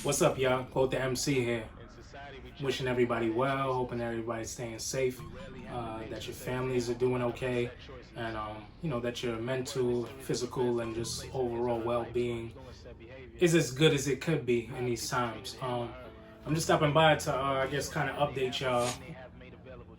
What's up, y'all? Quote the MC here. Wishing everybody well, hoping everybody's staying safe, that your families are doing okay, and that your mental, physical, and just overall well-being is as good as it could be in these times. I'm just stopping by to, I guess, kind of update y'all.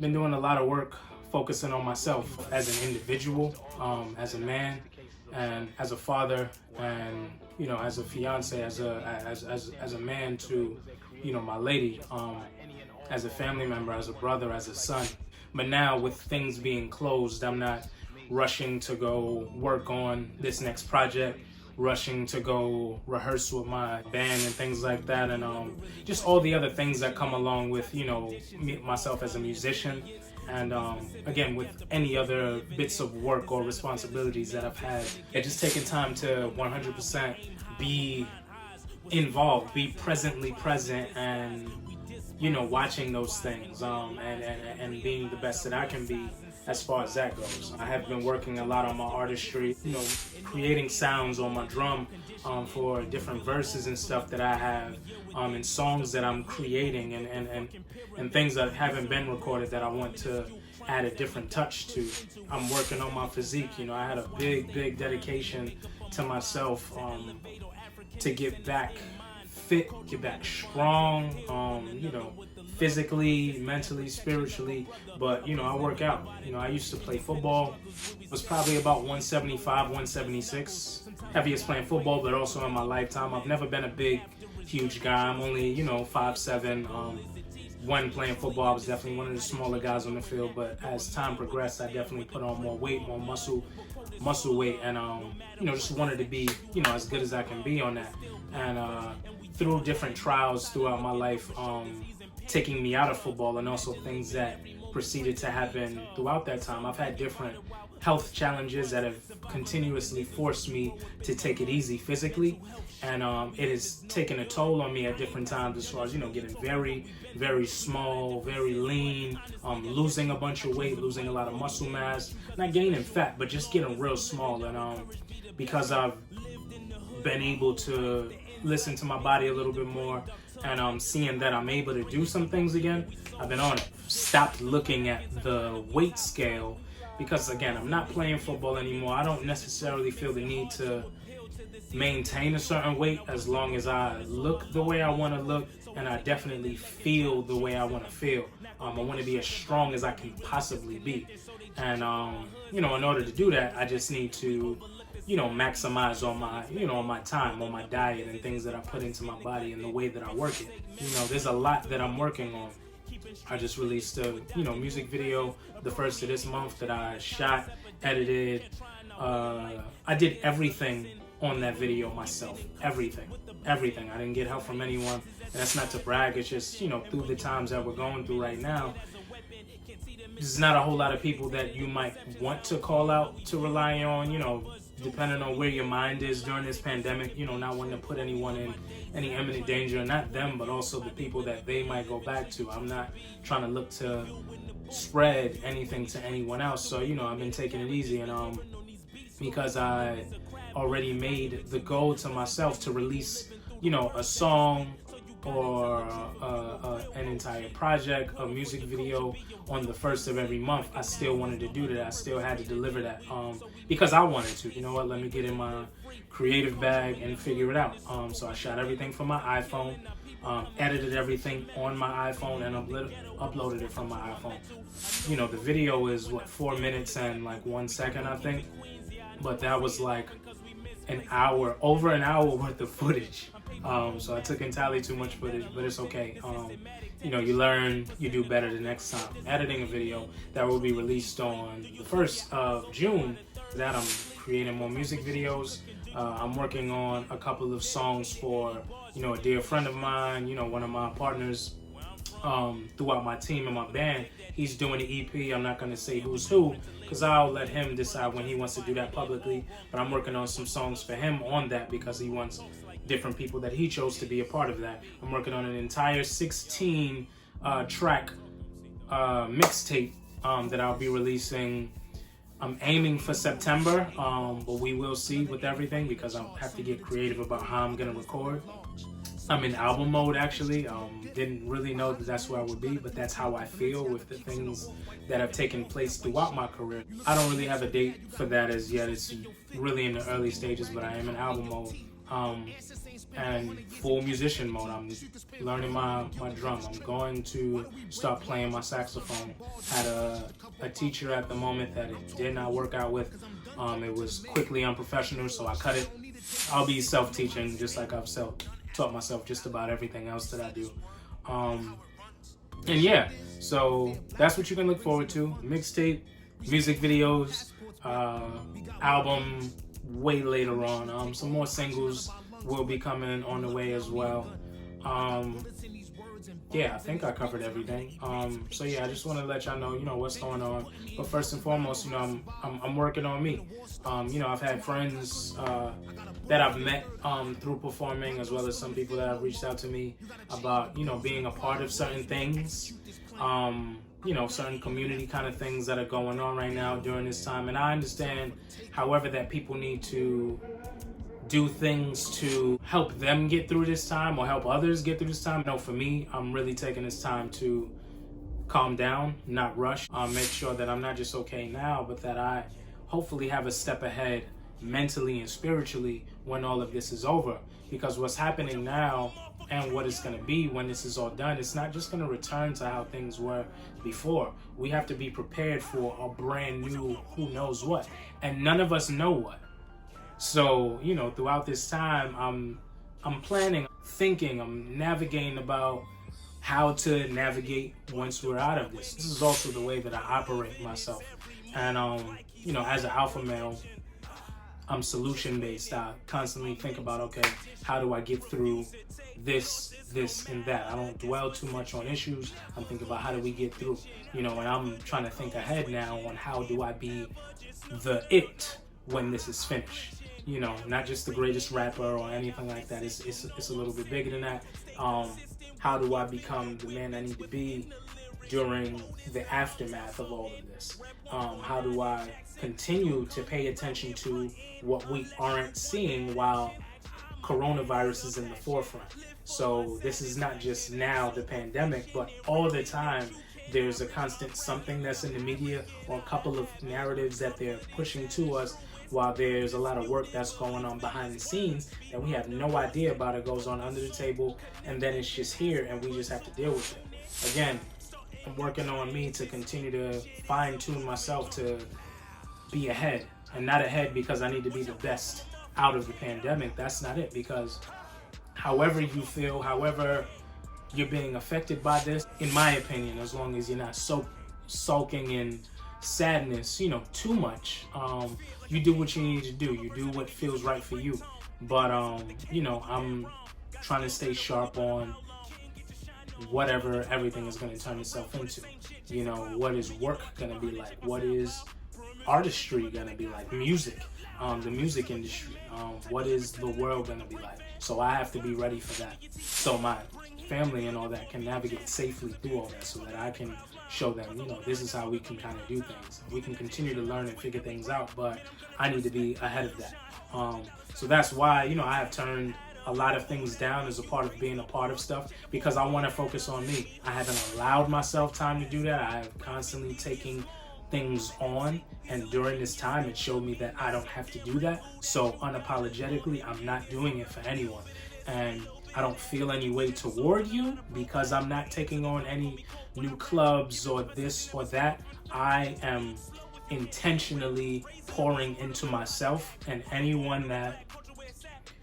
Been doing a lot of work focusing on myself as an individual, as a man, and as a father, and as a fiance, as a man to, my lady, as a family member, as a brother, as a son. But now with things being closed, I'm not rushing to go work on this next project, rushing to go rehearse with my band and things like that, and just all the other things that come along with myself as a musician, and again with any other bits of work or responsibilities that I've had. Just taking time to 100% be involved, be presently present, and watching those things, and being the best that I can be as far as that goes. I have been working a lot on my artistry, creating sounds on my drum for different verses and stuff that I have, and songs that I'm creating, and things that haven't been recorded that I want to add a different touch to. I'm working on my physique. I had a big dedication to myself to get back fit, get back strong, physically, mentally, spiritually. But, I work out. I used to play football. It was probably about 175, 176. Heaviest playing football, but also in my lifetime. I've never been a big, huge guy. I'm only, 5'7". When playing football, I was definitely one of the smaller guys on the field. But as time progressed, I definitely put on more weight, more muscle weight, and just wanted to be as good as I can be on that. And through different trials throughout my life, taking me out of football, and also things that proceeded to happen throughout that time, I've had different health challenges that have continuously forced me to take it easy physically, and it has taken a toll on me at different times, as far as getting very small, very lean, losing a bunch of weight, losing a lot of muscle mass, not gaining fat, but just getting real small. And because I've been able to listen to my body a little bit more, and seeing that I'm able to do some things again, I've been on it. Stopped looking at the weight scale, because again, I'm not playing football anymore. I don't necessarily feel the need to maintain a certain weight as long as I look the way I want to look, and I definitely feel the way I want to feel. I want to be as strong as I can possibly be, and in order to do that, I just need to maximize on my on my time, on my diet, and things that I put into my body, and the way that I work it. There's a lot that I'm working on. I just released a music video, the first of this month, that I shot, edited. I did everything on that video myself. Everything. I didn't get help from anyone. And that's not to brag. It's just through the times that we're going through right now, there's not a whole lot of people that you might want to call out to rely on. Depending on where your mind is during this pandemic, not wanting to put anyone in any imminent danger, not them, but also the people that they might go back to. I'm not trying to look to spread anything to anyone else. So, I've been taking it easy, and because I already made the goal to myself to release, a song or an entire project, a music video on the first of every month, I still wanted to do that. I still had to deliver that because I wanted to. Let me get in my creative bag and figure it out. So I shot everything from my iPhone, edited everything on my iPhone, and uploaded it from my iPhone. The video is 4 minutes and like 1 second, I think, but that was like over an hour worth of footage. So I took entirely too much footage, but it's okay. You learn, you do better the next time. Editing a video that will be released on the 1st of June, that I'm creating more music videos. I'm working on a couple of songs for, a dear friend of mine, one of my partners throughout my team and my band. He's doing the EP. I'm not going to say who's who, because I'll let him decide when he wants to do that publicly. But I'm working on some songs for him on that, because he wants different people that he chose to be a part of that. I'm working on an entire 16 track mixtape that I'll be releasing. I'm aiming for September, but we will see with everything, because I have to get creative about how I'm going to record. I'm in album mode actually. Didn't really know that that's where I would be, but that's how I feel with the things that have taken place throughout my career. I don't really have a date for that as yet. It's really in the early stages, but I am in album mode. And full musician mode. I'm learning my drum. I'm going to start playing my saxophone. Had a teacher at the moment that it did not work out with. It was quickly unprofessional, so I cut it. I'll be self-teaching just like I've taught myself just about everything else that I do. And yeah, so that's what you can look forward to. Mixtape, music videos, album way later on. Some more singles will be coming on the way as well. Yeah, I think I covered everything. So yeah, I just want to let y'all know, what's going on. But first and foremost, I'm working on me. I've had friends that I've met through performing, as well as some people that have reached out to me about, being a part of certain things. Certain community kind of things that are going on right now during this time. And I understand, however, that people need to do things to help them get through this time or help others get through this time. For me, I'm really taking this time to calm down, not rush, make sure that I'm not just okay now, but that I hopefully have a step ahead mentally and spiritually when all of this is over. Because what's happening now and what it's going to be when this is all done, it's not just going to return to how things were before. We have to be prepared for a brand new who knows what, and none of us know what. So, throughout this time, I'm planning, thinking, I'm navigating about how to navigate once we're out of this. This is also the way that I operate myself. And, as an alpha male, I'm solution-based. I constantly think about, okay, how do I get through this, and that? I don't dwell too much on issues. I'm thinking about how do we get through, and I'm trying to think ahead now on how do I be the it when this is finished. Not just the greatest rapper or anything like that. It's a little bit bigger than that. How do I become the man I need to be during the aftermath of all of this? How do I continue to pay attention to what we aren't seeing while coronavirus is in the forefront? So this is not just now the pandemic, but all the time there's a constant something that's in the media or a couple of narratives that they're pushing to us, while there's a lot of work that's going on behind the scenes that we have no idea about. It goes on under the table, and then it's just here, and we just have to deal with it. Again, I'm working on me to continue to fine-tune myself to be ahead, and not ahead because I need to be the best out of the pandemic. That's not it, because however you feel, however you're being affected by this, in my opinion, as long as you're not sulking in sadness, too much, you do what you need to do. You do what feels right for you. But, I'm trying to stay sharp on whatever everything is going to turn itself into. What is work going to be like? What is artistry going to be like? Music, the music industry. What is the world going to be like? So I have to be ready for that. So my family and all that can navigate safely through all that, so that I can show them, this is how we can kind of do things. We can continue to learn and figure things out, but I need to be ahead of that. So that's why, I have turned a lot of things down as a part of being a part of stuff, because I want to focus on me. I haven't allowed myself time to do that. I have constantly taken things on, and during this time it showed me that I don't have to do that. So unapologetically, I'm not doing it for anyone, and I don't feel any way toward you because I'm not taking on any new clubs or this or that. I am intentionally pouring into myself, and anyone that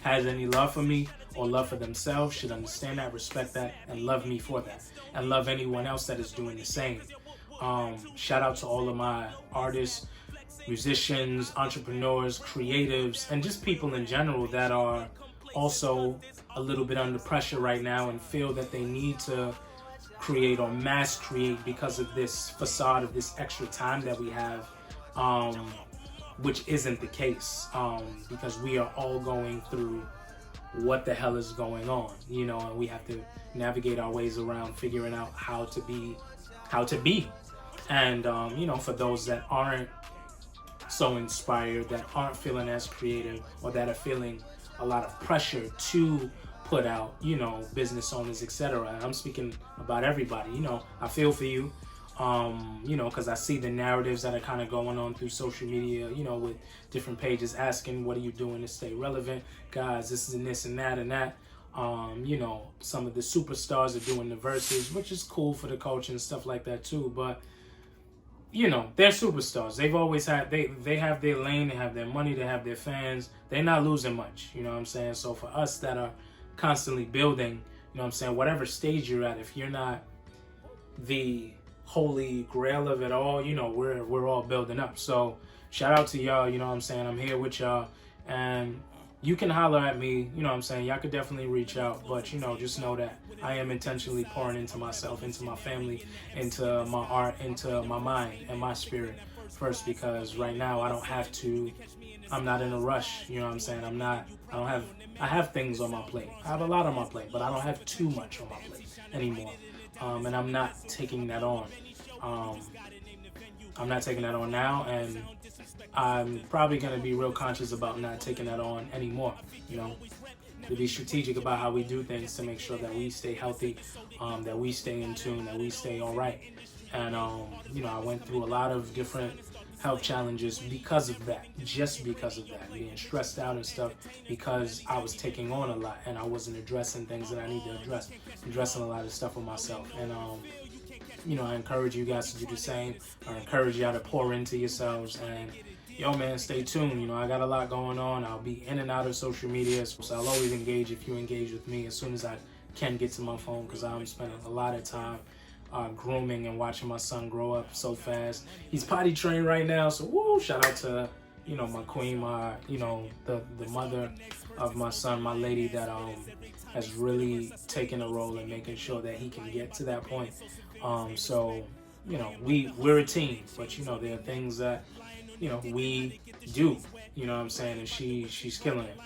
has any love for me or love for themselves should understand that, respect that, and love me for that, and love anyone else that is doing the same. Shout out to all of my artists, musicians, entrepreneurs, creatives, and just people in general that are also a little bit under pressure right now and feel that they need to create or mass create because of this facade of this extra time that we have, which isn't the case, because we are all going through what the hell is going on, and we have to navigate our ways around figuring out how to be. And, for those that aren't so inspired, that aren't feeling as creative, or that are feeling a lot of pressure to put out, you know, business owners, etc. I'm speaking about everybody. You know, I feel for you, you know, because I see the narratives that are kind of going on through social media, you know, with different pages asking, what are you doing to stay relevant? Guys, this is and this and that and that. You know, some of the superstars are doing the verses, which is cool for the culture and stuff like that too. But, you know, they're superstars. They've always had, they have their lane, they have their money, they have their fans. They're not losing much, you know what I'm saying? So for us that are constantly building, you know what I'm saying, whatever stage you're at, if you're not the holy grail of it all, you know, we're all building up. So shout out to y'all, you know what I'm saying? I'm here with y'all, and you can holler at me, you know what I'm saying? Y'all could definitely reach out, but, you know, just know that I am intentionally pouring into myself, into my family, into my art, into my mind and my spirit first, because right now I don't have to, I'm not in a rush, you know what I'm saying? I have things on my plate. I have a lot on my plate, but I don't have too much on my plate anymore. And I'm not taking that on. I'm not taking that on now, and I'm probably going to be real conscious about not taking that on anymore, you know, to be strategic about how we do things to make sure that we stay healthy, that we stay in tune, that we stay all right. And, you know, I went through a lot of different health challenges because of that, just because of that, being stressed out and stuff, because I was taking on a lot and I wasn't addressing things that I need to address, addressing a lot of stuff with myself. And, you know, I encourage you guys to do the same. I encourage y'all to pour into yourselves, and yo, man, stay tuned. You know, I got a lot going on. I'll be in and out of social media, so I'll always engage if you engage with me as soon as I can get to my phone, because I'm spending a lot of time grooming and watching my son grow up so fast. He's potty trained right now, so woo, shout out to, you know, my queen, my, you know, the mother of my son, my lady that has really taken a role in making sure that he can get to that point. So, you know, we're a team, but, you know, there are things that, you know, we do, you know what I'm saying, and she's killing it.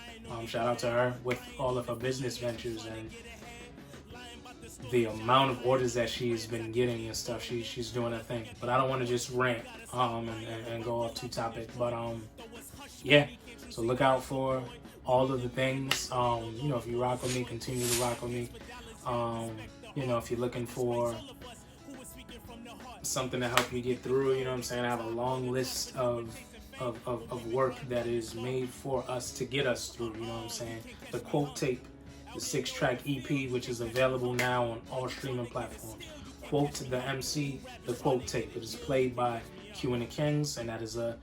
Shout out to her with all of her business ventures and the amount of orders that she's been getting and stuff. She's doing her thing. But I don't want to just rant and go off too topic. But yeah, so look out for all of the things. You know, if you rock with me, continue to rock with me. You know, if you're looking for something to help you get through, you know what I'm saying, I have a long list of work that is made for us to get us through, you know what I'm saying. The Quote Tape, the 6-track EP, which is available now on all streaming platforms. Quote the MC, the Quote Tape. It is played by Q and the Kings, and that is a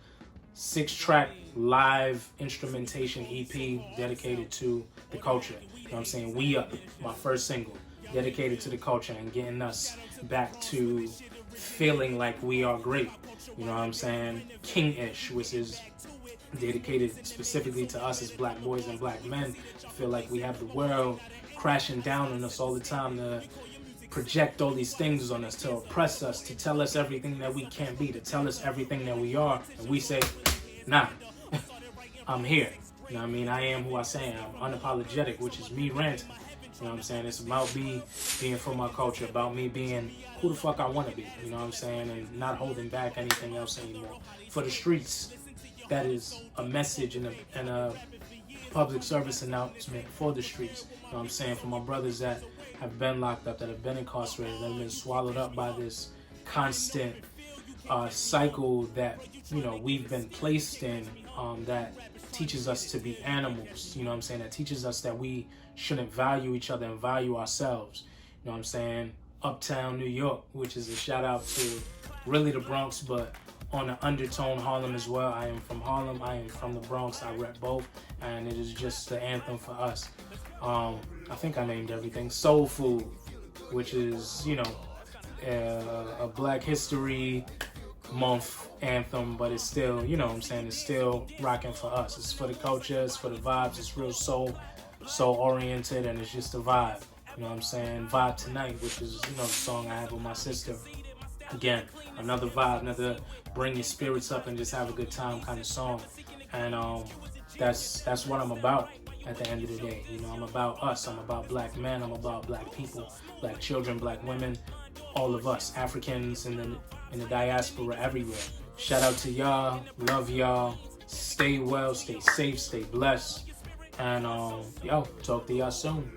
6-track live instrumentation EP dedicated to the culture. You know what I'm saying? We Up, my first single, dedicated to the culture and getting us back to feeling like we are great. You know what I'm saying? King-ish, which is dedicated specifically to us as black boys and black men. I feel like we have the world crashing down on us all the time to project all these things on us, to oppress us, to tell us everything that we can't be, to tell us everything that we are. And we say, nah, I'm here. You know what I mean? I am who I say I am. I'm unapologetic, which is me ranting. You know what I'm saying? It's about me being for my culture, about me being who the fuck I want to be. You know what I'm saying? And not holding back anything else anymore. For the streets, that is a message and a public service announcement for the streets. You know what I'm saying? For my brothers that have been locked up, that have been incarcerated, that have been swallowed up by this constant cycle that, you know, we've been placed in, that teaches us to be animals. You know what I'm saying? That teaches us that we shouldn't value each other and value ourselves. You know what I'm saying? Uptown New York, which is a shout out to really the Bronx, but on the undertone Harlem as well. I am from Harlem, I am from the Bronx, I rep both, and it is just the anthem for us. I think I named everything. Soul Food, which is, you know, a Black History Month anthem, but it's still, you know what I'm saying, it's still rocking for us. It's for the culture, it's for the vibes, it's real soul oriented, and it's just a vibe. You know what I'm saying? Vibe Tonight, which is, you know, the song I have with my sister. Again, another vibe, another bring your spirits up and just have a good time kind of song. And that's what I'm about at the end of the day. You know, I'm about us. I'm about black men. I'm about black people, black children, black women, all of us, Africans in the diaspora everywhere. Shout out to y'all. Love y'all. Stay well, stay safe, stay blessed. And yo, talk to y'all soon.